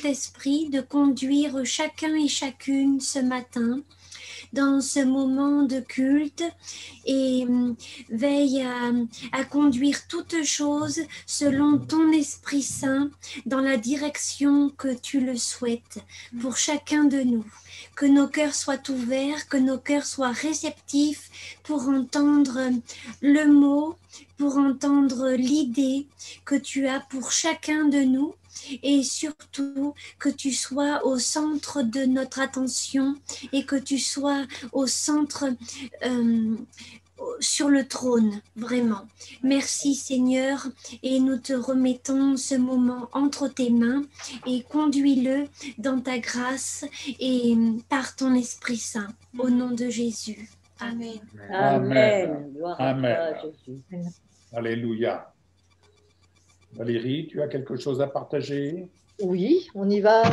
Saint-Esprit de conduire chacun et chacune ce matin dans ce moment de culte et veille à conduire toutes choses selon ton Esprit Saint dans la direction que tu le souhaites pour chacun de nous. Que nos cœurs soient ouverts, que nos cœurs soient réceptifs pour entendre le mot, pour entendre l'idée que tu as pour chacun de nous. Et surtout que tu sois au centre de notre attention et que tu sois au centre sur le trône, vraiment. Merci Seigneur, et nous te remettons ce moment entre tes mains et conduis-le dans ta grâce et par ton Esprit Saint, au nom de Jésus. Amen. Amen. Gloire à Amen. toi, Jésus. Alléluia. Valérie, tu as quelque chose à partager? Oui, on y va.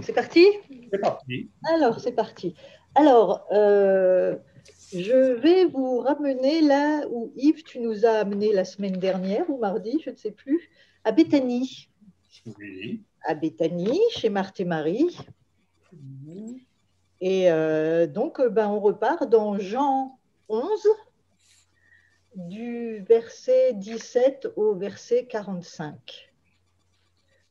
C'est parti? C'est parti. Alors, c'est parti. Alors, je vais vous ramener là où Yves, tu nous as amené la semaine dernière, ou mardi, je ne sais plus, à Béthanie. Oui. À Béthanie, chez Marthe et Marie. Et donc, on repart dans Jean 11, du verset 17 au verset 45.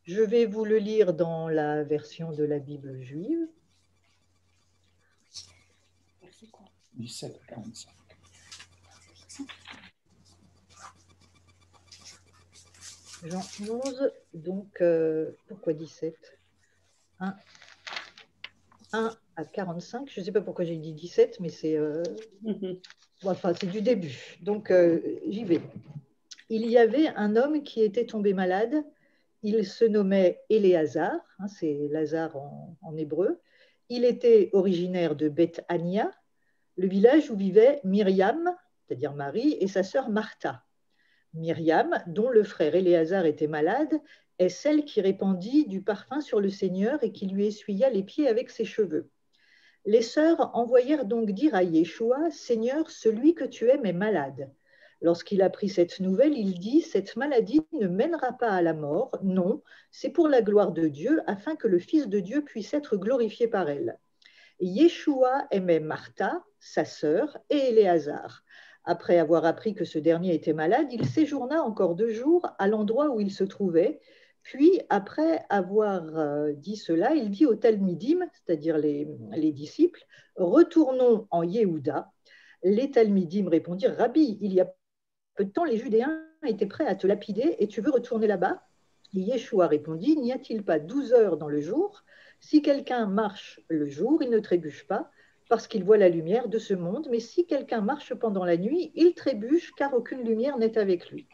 Je vais vous le lire dans la version de la Bible juive. 17 à 45. Jean 11, donc, pourquoi 17 1 à 45, je ne sais pas pourquoi j'ai dit 17, mais c'est c'est du début. Donc, j'y vais. Il y avait un homme qui était tombé malade. Il se nommait Éléazar, c'est Lazare en hébreu. Il était originaire de Bethania, le village où vivait Myriam, c'est-à-dire Marie, et sa sœur Martha. Myriam, dont le frère Éléazar était malade, est celle qui répandit du parfum sur le Seigneur et qui lui essuya les pieds avec ses cheveux. Les sœurs envoyèrent donc dire à Yeshua, « Seigneur, celui que tu aimes est malade. » Lorsqu'il apprit cette nouvelle, il dit, « Cette maladie ne mènera pas à la mort, non, c'est pour la gloire de Dieu, afin que le Fils de Dieu puisse être glorifié par elle. » Yeshua aimait Martha, sa sœur, et Éléazar. Après avoir appris que ce dernier était malade, il séjourna encore 2 jours à l'endroit où il se trouvait. Puis, après avoir dit cela, il dit aux Talmidim, c'est-à-dire les disciples, « Retournons en Yehuda. » Les Talmidim répondirent, « Rabbi, il y a peu de temps, les Judéens étaient prêts à te lapider et tu veux retourner là-bas ?» Yeshua répondit, « N'y a-t-il pas 12 heures dans le jour ? Si quelqu'un marche le jour, il ne trébuche pas, parce qu'il voit la lumière de ce monde, mais si quelqu'un marche pendant la nuit, il trébuche, car aucune lumière n'est avec lui. »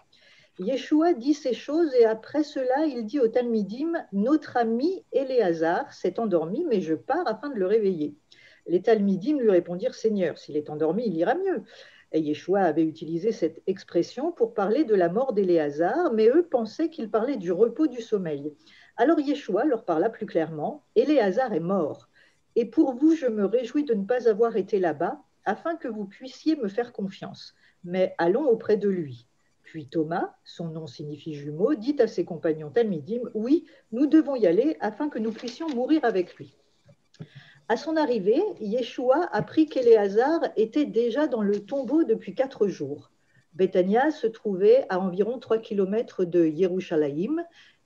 Yeshua dit ces choses et après cela, il dit aux Talmidim, « Notre ami Éléazar s'est endormi, mais je pars afin de le réveiller. » Les Talmidim lui répondirent, « Seigneur, s'il est endormi, il ira mieux. » Et Yeshua avait utilisé cette expression pour parler de la mort d'Éléazar, mais eux pensaient qu'il parlait du repos du sommeil. Alors Yeshua leur parla plus clairement, « Éléazar est mort. Et pour vous, je me réjouis de ne pas avoir été là-bas, afin que vous puissiez me faire confiance. Mais allons auprès de lui. » Puis Thomas, son nom signifie jumeau, dit à ses compagnons Talmidim, « Oui, nous devons y aller afin que nous puissions mourir avec lui. » À son arrivée, Yeshua apprit qu'Éléazar était déjà dans le tombeau depuis 4 jours. Béthania se trouvait à environ 3 kilomètres de Yerushalayim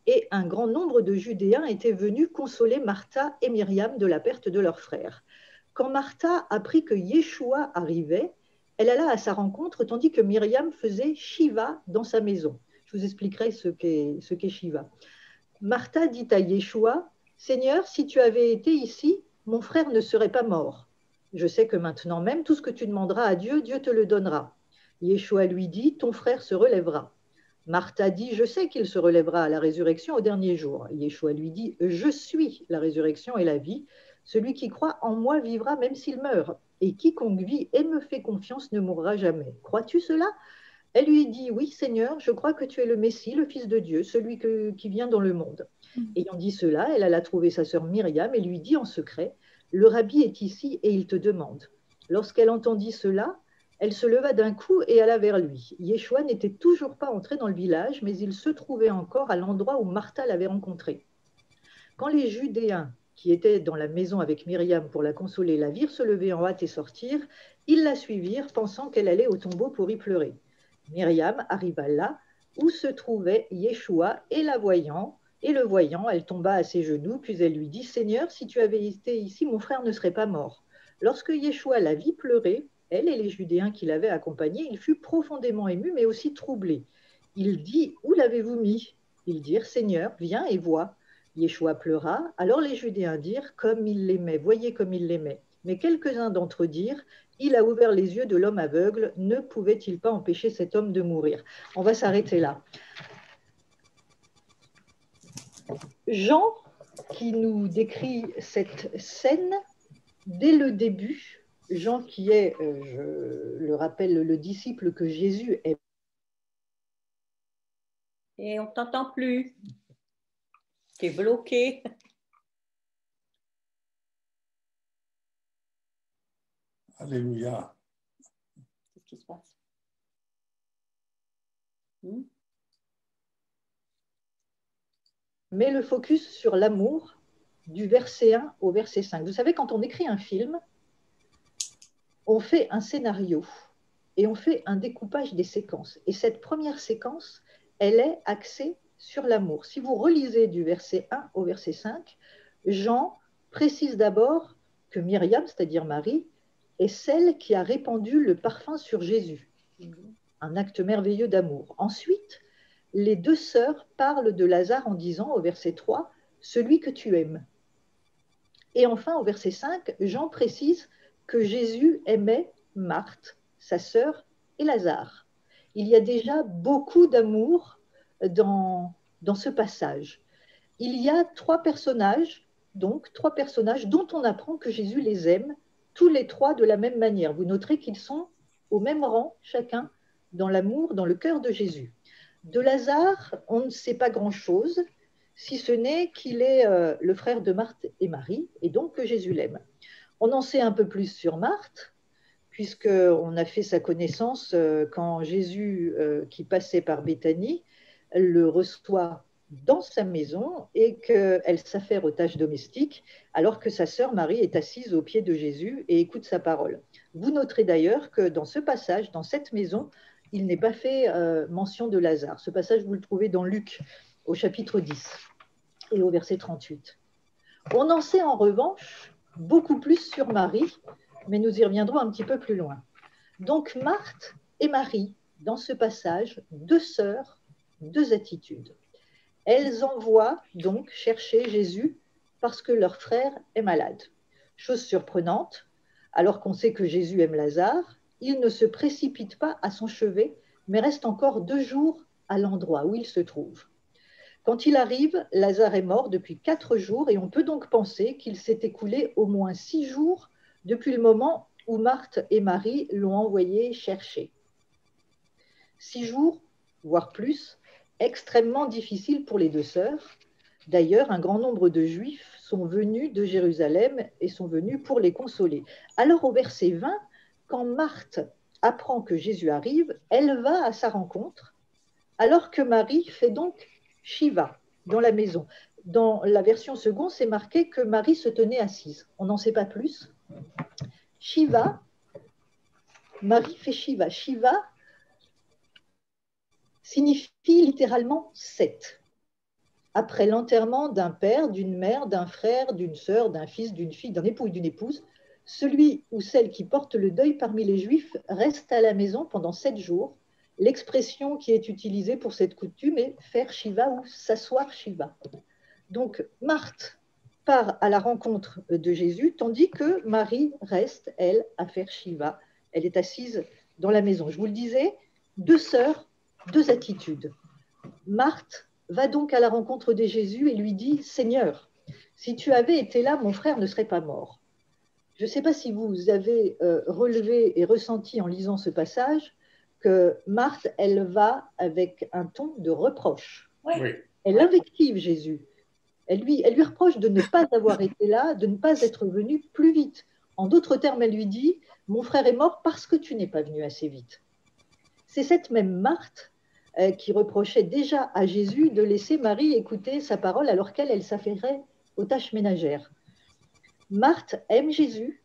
et un grand nombre de Judéens étaient venus consoler Martha et Myriam de la perte de leur frère. Quand Martha apprit que Yeshua arrivait, elle alla à sa rencontre tandis que Myriam faisait Shiva dans sa maison. Je vous expliquerai ce qu'est Shiva. Martha dit à Yeshua, « Seigneur, si tu avais été ici, mon frère ne serait pas mort. Je sais que maintenant même, tout ce que tu demanderas à Dieu, Dieu te le donnera. » Yeshua lui dit, « Ton frère se relèvera. » Martha dit, « Je sais qu'il se relèvera à la résurrection au dernier jour. » Yeshua lui dit, « Je suis la résurrection et la vie. Celui qui croit en moi vivra même s'il meurt. Et quiconque vit et me fait confiance ne mourra jamais. Crois-tu cela ?» Elle lui dit, « Oui, Seigneur, je crois que tu es le Messie, le Fils de Dieu, celui qui vient dans le monde. » Ayant dit cela, elle alla trouver sa sœur Myriam et lui dit en secret, « Le rabbi est ici et il te demande. » Lorsqu'elle entendit cela, elle se leva d'un coup et alla vers lui. Yeshua n'était toujours pas entré dans le village, mais il se trouvait encore à l'endroit où Martha l'avait rencontré. Quand les Judéens qui étaient dans la maison avec Myriam pour la consoler la virent se lever en hâte et sortir, ils la suivirent, pensant qu'elle allait au tombeau pour y pleurer. Myriam arriva là où se trouvait Yeshua, et le voyant, elle tomba à ses genoux, puis elle lui dit, « Seigneur, si tu avais été ici, mon frère ne serait pas mort. » Lorsque Yeshua la vit pleurer, elle et les Judéens qui l'avaient accompagnée, il fut profondément ému, mais aussi troublé. Il dit, « Où l'avez-vous mis ?» Ils dirent, « Seigneur, viens et vois. » Yeshua pleura. Alors les Judéens dirent, « Comme il l'aimait, voyez comme il l'aimait. » Mais quelques-uns d'entre eux dirent, « Il a ouvert les yeux de l'homme aveugle, ne pouvait-il pas empêcher cet homme de mourir ?» On va s'arrêter là. Jean, qui nous décrit cette scène, dès le début, Jean qui est, je le rappelle, le disciple que Jésus est. Et on ne t'entend plus. Tu es bloqué. Alléluia. Qu'est-ce qui se passe? Met le focus sur l'amour du verset 1 au verset 5. Vous savez, quand on écrit un film, on fait un scénario et on fait un découpage des séquences. Et cette première séquence, elle est axée sur l'amour. Si vous relisez du verset 1 au verset 5, Jean précise d'abord que Myriam, c'est-à-dire Marie, est celle qui a répandu le parfum sur Jésus. Un acte merveilleux d'amour. Ensuite, les deux sœurs parlent de Lazare en disant au verset 3, « Celui que tu aimes ». Et enfin, au verset 5, Jean précise que Jésus aimait Marthe, sa sœur, et Lazare. Il y a déjà beaucoup d'amour dans ce passage. Il y a trois personnages dont on apprend que Jésus les aime, tous les trois de la même manière. Vous noterez qu'ils sont au même rang, chacun, dans l'amour, dans le cœur de Jésus. De Lazare, on ne sait pas grand-chose, si ce n'est qu'il est le frère de Marthe et Marie, et donc que Jésus l'aime. On en sait un peu plus sur Marthe, puisqu'on a fait sa connaissance quand Jésus, qui passait par Béthanie, le reçoit dans sa maison et qu'elle s'affaire aux tâches domestiques, alors que sa sœur Marie est assise aux pieds de Jésus et écoute sa parole. Vous noterez d'ailleurs que dans ce passage, dans cette maison, il n'est pas fait mention de Lazare. Ce passage, vous le trouvez dans Luc, au chapitre 10 et au verset 38. On en sait en revanche beaucoup plus sur Marie, mais nous y reviendrons un petit peu plus loin. Donc Marthe et Marie, dans ce passage, deux sœurs, deux attitudes. Elles envoient donc chercher Jésus parce que leur frère est malade. Chose surprenante, alors qu'on sait que Jésus aime Lazare, il ne se précipite pas à son chevet, mais reste encore 2 jours à l'endroit où il se trouve. Quand il arrive, Lazare est mort depuis 4 jours et on peut donc penser qu'il s'est écoulé au moins 6 jours depuis le moment où Marthe et Marie l'ont envoyé chercher. 6 jours, voire plus, extrêmement difficiles pour les deux sœurs. D'ailleurs, un grand nombre de Juifs sont venus de Jérusalem et sont venus pour les consoler. Alors au verset 20, quand Marthe apprend que Jésus arrive, elle va à sa rencontre, alors que Marie fait donc Shiva dans la maison. Dans la version seconde, c'est marqué que Marie se tenait assise. On n'en sait pas plus. Shiva, Marie fait Shiva. Shiva signifie littéralement 7. Après l'enterrement d'un père, d'une mère, d'un frère, d'une sœur, d'un fils, d'une fille, d'un époux et d'une épouse, celui ou celle qui porte le deuil parmi les Juifs reste à la maison pendant 7 jours. L'expression qui est utilisée pour cette coutume est faire Shiva ou s'asseoir Shiva. Donc Marthe part à la rencontre de Jésus, tandis que Marie reste, elle, à faire Shiva. Elle est assise dans la maison. Je vous le disais, 2 sœurs, 2 attitudes. Marthe va donc à la rencontre de Jésus et lui dit « Seigneur, si tu avais été là, mon frère ne serait pas mort. » Je ne sais pas si vous avez relevé et ressenti en lisant ce passage que Marthe, elle va avec un ton de reproche. Oui. Elle invective Jésus. Elle lui reproche de ne pas avoir été là, de ne pas être venu plus vite. En d'autres termes, elle lui dit « Mon frère est mort parce que tu n'es pas venu assez vite. » C'est cette même Marthe qui reprochait déjà à Jésus de laisser Marie écouter sa parole alors qu'elle s'affairait aux tâches ménagères. Marthe aime Jésus,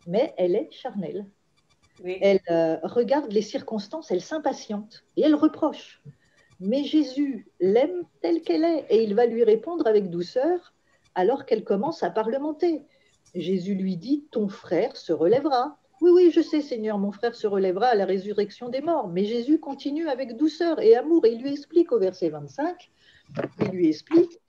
mais elle est charnelle. Oui. Elle regarde les circonstances, elle s'impatiente et elle reproche. Mais Jésus l'aime telle qu'elle est et il va lui répondre avec douceur alors qu'elle commence à parlementer. Jésus lui dit, ton frère se relèvera. Oui, oui, je sais, Seigneur, mon frère se relèvera à la résurrection des morts. Mais Jésus continue avec douceur et amour. Et il lui explique au verset 25, il lui explique,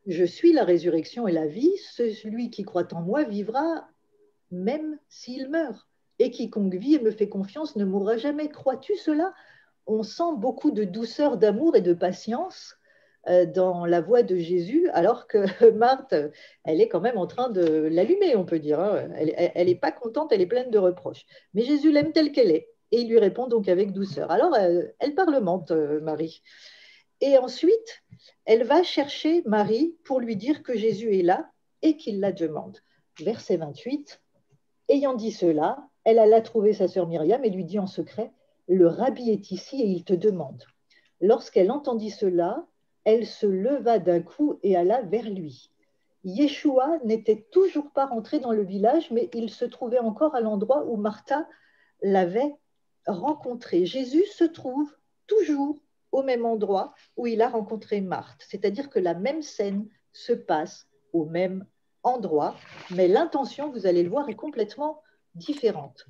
je suis la résurrection et la vie, celui qui croit en moi vivra même s'il meurt. Et quiconque vit et me fait confiance ne mourra jamais. Crois-tu cela? On sent beaucoup de douceur, d'amour et de patience dans la voix de Jésus, alors que Marthe, elle est quand même en train de l'allumer, on peut dire. Hein. Elle n'est pas contente, elle est pleine de reproches. Mais Jésus l'aime telle qu'elle est, et il lui répond donc avec douceur. Alors, elle parlemente, Marie. Et ensuite, elle va chercher Marie pour lui dire que Jésus est là et qu'il la demande. Verset 28, ayant dit cela, elle alla trouver sa sœur Myriam et lui dit en secret, le rabbi est ici et il te demande. Lorsqu'elle entendit cela, elle se leva d'un coup et alla vers lui. Yeshua n'était toujours pas rentré dans le village, mais il se trouvait encore à l'endroit où Martha l'avait rencontré. Jésus se trouve toujours au même endroit où il a rencontré Marthe, c'est-à-dire que la même scène se passe au même endroit, mais l'intention, vous allez le voir, est complètement différente.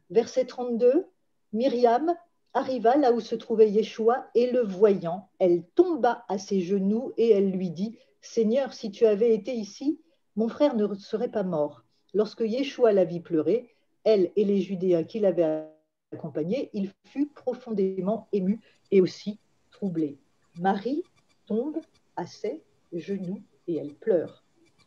Verset 32, Myriam arriva là où se trouvait Yeshua et le voyant, elle tomba à ses genoux et elle lui dit, Seigneur, si tu avais été ici, mon frère ne serait pas mort. Lorsque Yeshua la vit pleurer, elle et les Judéens qui l'avaient accompagnée, il fut profondément ému et aussi troublé. Marie tombe à ses genoux et elle pleure.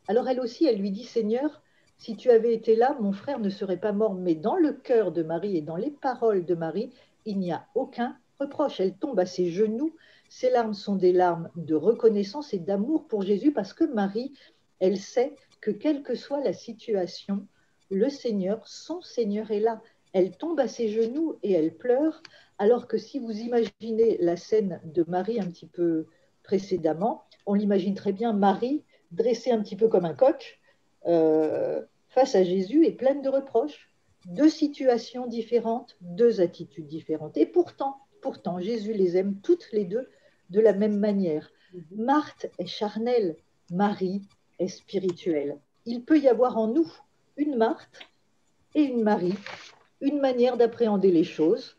Alors elle aussi, elle lui dit, Seigneur, si tu avais été là, mon frère ne serait pas mort. Mais dans le cœur de Marie et dans les paroles de Marie, il n'y a aucun reproche. Elle tombe à ses genoux. Ses larmes sont des larmes de reconnaissance et d'amour pour Jésus parce que Marie, elle sait que quelle que soit la situation, le Seigneur, son Seigneur est là. Elle tombe à ses genoux et elle pleure, alors que si vous imaginez la scène de Marie un petit peu précédemment, on l'imagine très bien, Marie dressée un petit peu comme un coq, face à Jésus et pleine de reproches, deux situations différentes, deux attitudes différentes. Et pourtant, Jésus les aime toutes les deux de la même manière. Marthe est charnelle, Marie est spirituelle. Il peut y avoir en nous une Marthe et une Marie, une manière d'appréhender les choses,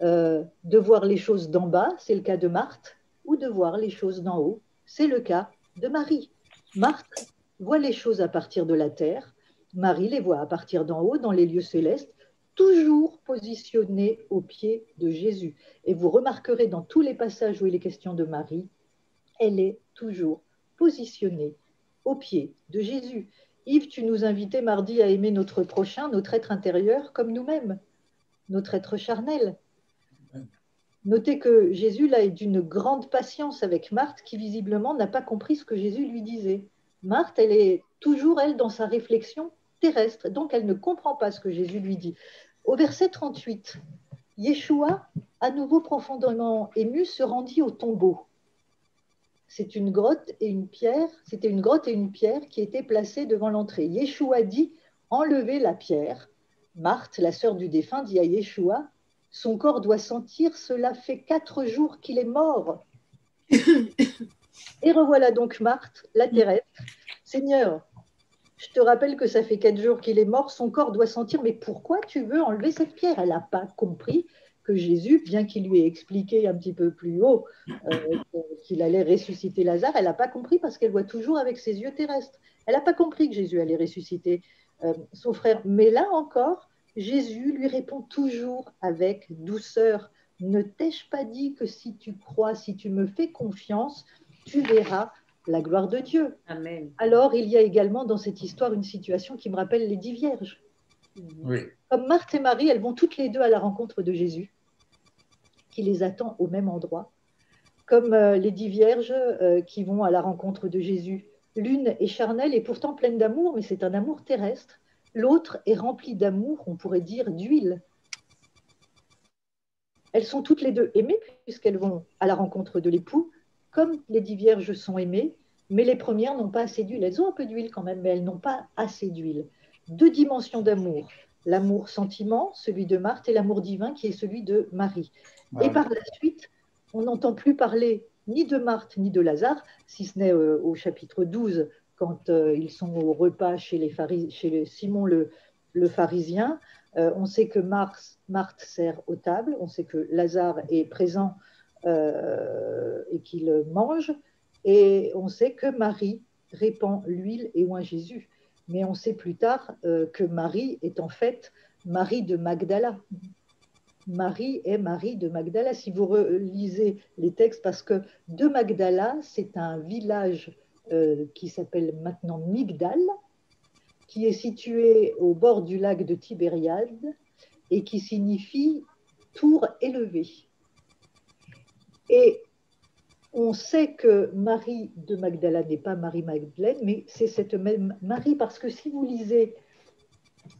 de voir les choses d'en bas, c'est le cas de Marthe, ou de voir les choses d'en haut, c'est le cas de Marie. Marthe voit les choses à partir de la terre, Marie les voit à partir d'en haut, dans les lieux célestes, toujours positionnée au pied de Jésus. Et vous remarquerez dans tous les passages où il est question de Marie, elle est toujours positionnée au pied de Jésus. Yves, tu nous invitais mardi à aimer notre prochain, notre être intérieur, comme nous-mêmes, notre être charnel. Notez que Jésus là est d'une grande patience avec Marthe qui visiblement n'a pas compris ce que Jésus lui disait. Marthe, elle est toujours, elle, dans sa réflexion terrestre, donc elle ne comprend pas ce que Jésus lui dit. Au verset 38, Yeshua, à nouveau profondément ému, se rendit au tombeau. C'était une grotte et une pierre qui étaient placées devant l'entrée. Yeshua dit, enlevez la pierre. Marthe, la sœur du défunt, dit à Yeshua, son corps doit sentir, cela fait 4 jours qu'il est mort. Et revoilà donc Marthe, la terrestre. Seigneur, je te rappelle que ça fait 4 jours qu'il est mort, son corps doit sentir, mais pourquoi tu veux enlever cette pierre? Elle n'a pas compris que Jésus, bien qu'il lui ait expliqué un petit peu plus haut qu'il allait ressusciter Lazare, elle n'a pas compris parce qu'elle voit toujours avec ses yeux terrestres. Elle n'a pas compris que Jésus allait ressusciter son frère. Mais là encore, Jésus lui répond toujours avec douceur. Ne t'ai-je pas dit que si tu crois, si tu me fais confiance, tu verras la gloire de Dieu. Amen. Alors, il y a également dans cette histoire une situation qui me rappelle les 10 vierges. Oui. Comme Marthe et Marie, elles vont toutes les deux à la rencontre de Jésus, qui les attend au même endroit. Comme les 10 vierges qui vont à la rencontre de Jésus. L'une est charnelle et pourtant pleine d'amour, mais c'est un amour terrestre. L'autre est remplie d'amour, on pourrait dire d'huile. Elles sont toutes les deux aimées puisqu'elles vont à la rencontre de l'époux, comme les 10 vierges sont aimées, mais les premières n'ont pas assez d'huile. Elles ont un peu d'huile quand même, mais elles n'ont pas assez d'huile. Deux dimensions d'amour. L'amour sentiment, celui de Marthe, et l'amour divin qui est celui de Marie. Et par la suite, on n'entend plus parler ni de Marthe ni de Lazare, si ce n'est au chapitre 12, quand ils sont au repas chez Simon le pharisien. On sait que Marthe sert aux tables, on sait que Lazare est présent et qu'il mange, et on sait que Marie répand l'huile et oint Jésus. Mais on sait plus tard que Marie est en fait Marie de Magdala. Marie est Marie de Magdala. Si vous relisez les textes, parce que de Magdala, c'est un village qui s'appelle maintenant Migdal, qui est situé au bord du lac de Tibériade et qui signifie tour élevé. Et on sait que Marie de Magdala n'est pas Marie-Magdeleine, mais c'est cette même Marie, parce que si vous lisez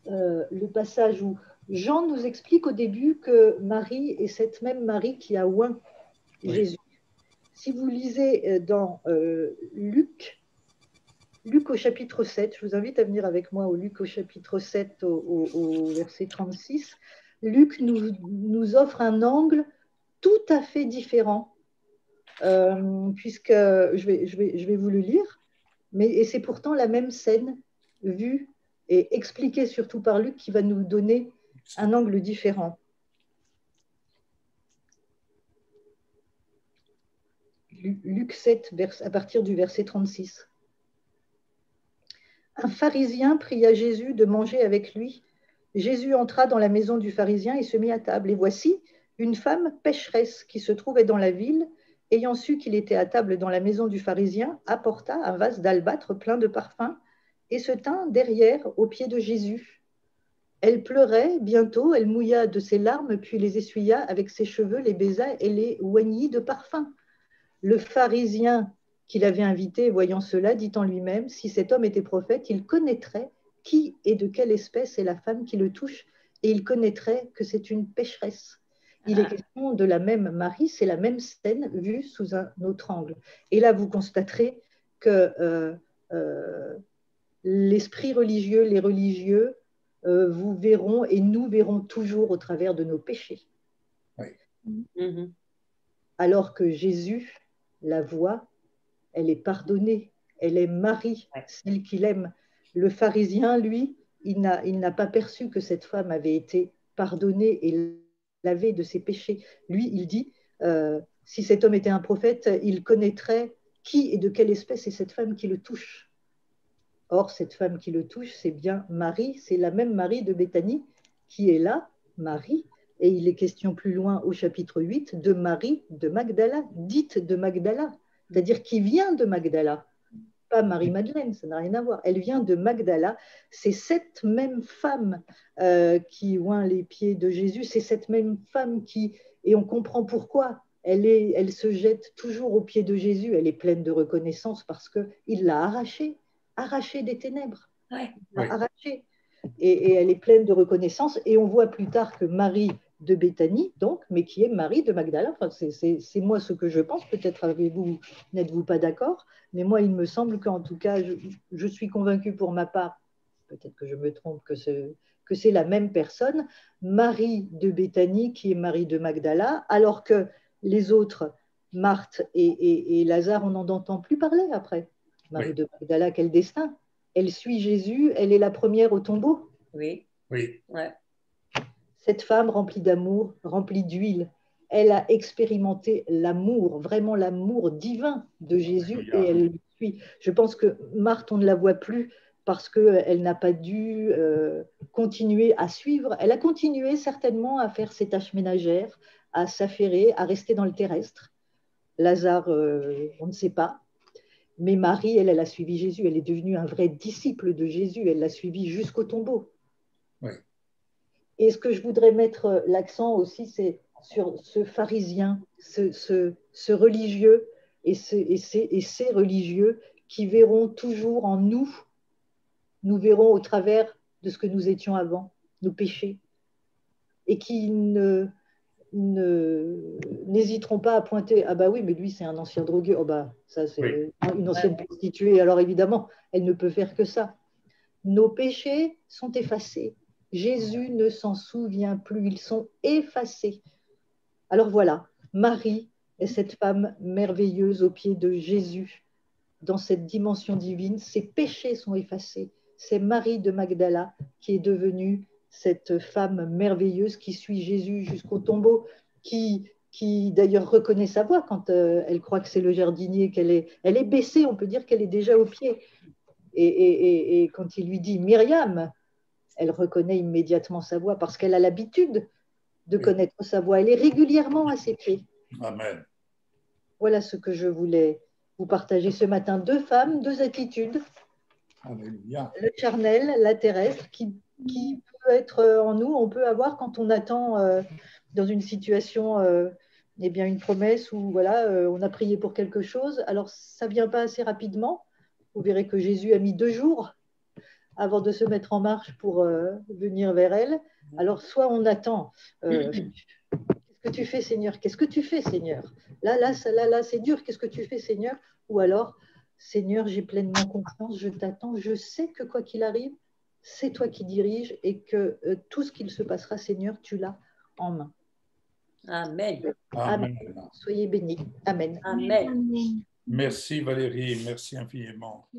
le passage où Jean nous explique au début que Marie est cette même Marie qui a oint Jésus. Si vous lisez dans Luc au chapitre 7, je vous invite à venir avec moi au Luc au chapitre 7, au verset 36, Luc nous offre un angle tout à fait différent, puisque je vais vous le lire, et c'est pourtant la même scène vue et expliquée surtout par Luc qui va nous donner un angle différent. Luc 7, à partir du verset 36. Un pharisien pria Jésus de manger avec lui. Jésus entra dans la maison du pharisien et se mit à table. Et voici, une femme pécheresse qui se trouvait dans la ville, ayant su qu'il était à table dans la maison du pharisien, apporta un vase d'albâtre plein de parfums et se tint derrière aux pieds de Jésus. Elle pleurait, bientôt elle mouilla de ses larmes, puis les essuya avec ses cheveux, les baisa et les oignit de parfum. Le pharisien qui l'avait invité, voyant cela, dit en lui-même, si cet homme était prophète, il connaîtrait qui et de quelle espèce est la femme qui le touche, et il connaîtrait que c'est une pécheresse. Il est question de la même Marie, c'est la même scène vue sous un autre angle. Et là, vous constaterez que l'esprit religieux, les religieux, vous verront et nous verrons toujours au travers de nos péchés. Mhm. Alors que Jésus la voit, elle est pardonnée, elle est Marie, celle qu'il aime. Le pharisien, lui, il n'a pas perçu que cette femme avait été pardonnée et lavée de ses péchés. Lui, il dit, si cet homme était un prophète, il connaîtrait qui et de quelle espèce est cette femme qui le touche. Or, cette femme qui le touche, c'est bien Marie, c'est la même Marie de Béthanie qui est là, Marie, et il est question plus loin au chapitre 8 de Marie de Magdala, dite de Magdala, c'est-à-dire qui vient de Magdala, pas Marie-Madeleine, ça n'a rien à voir, elle vient de Magdala, c'est cette même femme qui oint les pieds de Jésus, c'est cette même femme qui, et on comprend pourquoi, elle se jette toujours aux pieds de Jésus, elle est pleine de reconnaissance parce qu'il l'a arrachée des ténèbres, arrachée. Et elle est pleine de reconnaissance. Et on voit plus tard que Marie de Béthanie, donc, mais qui est Marie de Magdala. Enfin, c'est moi ce que je pense. Peut-être n'êtes-vous pas d'accord, mais moi, il me semble qu'en tout cas, je suis convaincue pour ma part, peut-être que je me trompe, que c'est la même personne, Marie de Béthanie, qui est Marie de Magdala, alors que les autres, Marthe et Lazare, on n'en entend plus parler après. Marie de Magdala, quel destin! Elle suit Jésus, elle est la première au tombeau. Oui. Ouais. Cette femme remplie d'amour, remplie d'huile, elle a expérimenté l'amour, vraiment l'amour divin de Jésus, et elle le suit. Je pense que Marthe, on ne la voit plus parce qu'elle n'a pas dû continuer à suivre. Elle a continué certainement à faire ses tâches ménagères, à s'affairer, à rester dans le terrestre. Lazare, on ne sait pas. Mais Marie, elle a suivi Jésus. Elle est devenue un vrai disciple de Jésus. Elle l'a suivi jusqu'au tombeau. Oui. Et ce que je voudrais mettre l'accent aussi, c'est sur ce pharisien, ce religieux et ces religieux qui verront toujours en nous verrons au travers de ce que nous étions avant, nos péchés, et qui ne n'hésiteront pas à pointer. Ah bah oui, mais lui, c'est un ancien drogué. Oh bah, ça, c'est une ancienne prostituée. Alors évidemment, elle ne peut faire que ça. Nos péchés sont effacés. Jésus ne s'en souvient plus. Ils sont effacés. Alors voilà, Marie est cette femme merveilleuse aux pieds de Jésus. Dans cette dimension divine, ses péchés sont effacés. C'est Marie de Magdala qui est devenue cette femme merveilleuse qui suit Jésus jusqu'au tombeau, qui d'ailleurs reconnaît sa voix quand elle croit que c'est le jardinier, elle est baissée, on peut dire qu'elle est déjà au pied. Et quand il lui dit Myriam, elle reconnaît immédiatement sa voix parce qu'elle a l'habitude de connaître sa voix. Elle est régulièrement à ses pieds. Amen. Voilà ce que je voulais vous partager ce matin. 2 femmes, 2 attitudes. Alléluia. Le charnel, la terrestre, qui peut être en nous, on peut avoir quand on attend dans une situation eh bien, une promesse où voilà, on a prié pour quelque chose. Alors, ça ne vient pas assez rapidement. Vous verrez que Jésus a mis 2 jours avant de se mettre en marche pour venir vers elle. Alors, soit on attend. Qu'est-ce que tu fais, Seigneur? Qu'est-ce que tu fais, Seigneur? Là, c'est dur. Qu'est-ce que tu fais, Seigneur? Ou alors, Seigneur, j'ai pleinement confiance, je t'attends, je sais que quoi qu'il arrive, c'est toi qui diriges et que tout ce qu'il se passera, Seigneur, tu l'as en main. Amen. Amen. Soyez bénis. Amen. Amen. Merci Valérie, merci infiniment.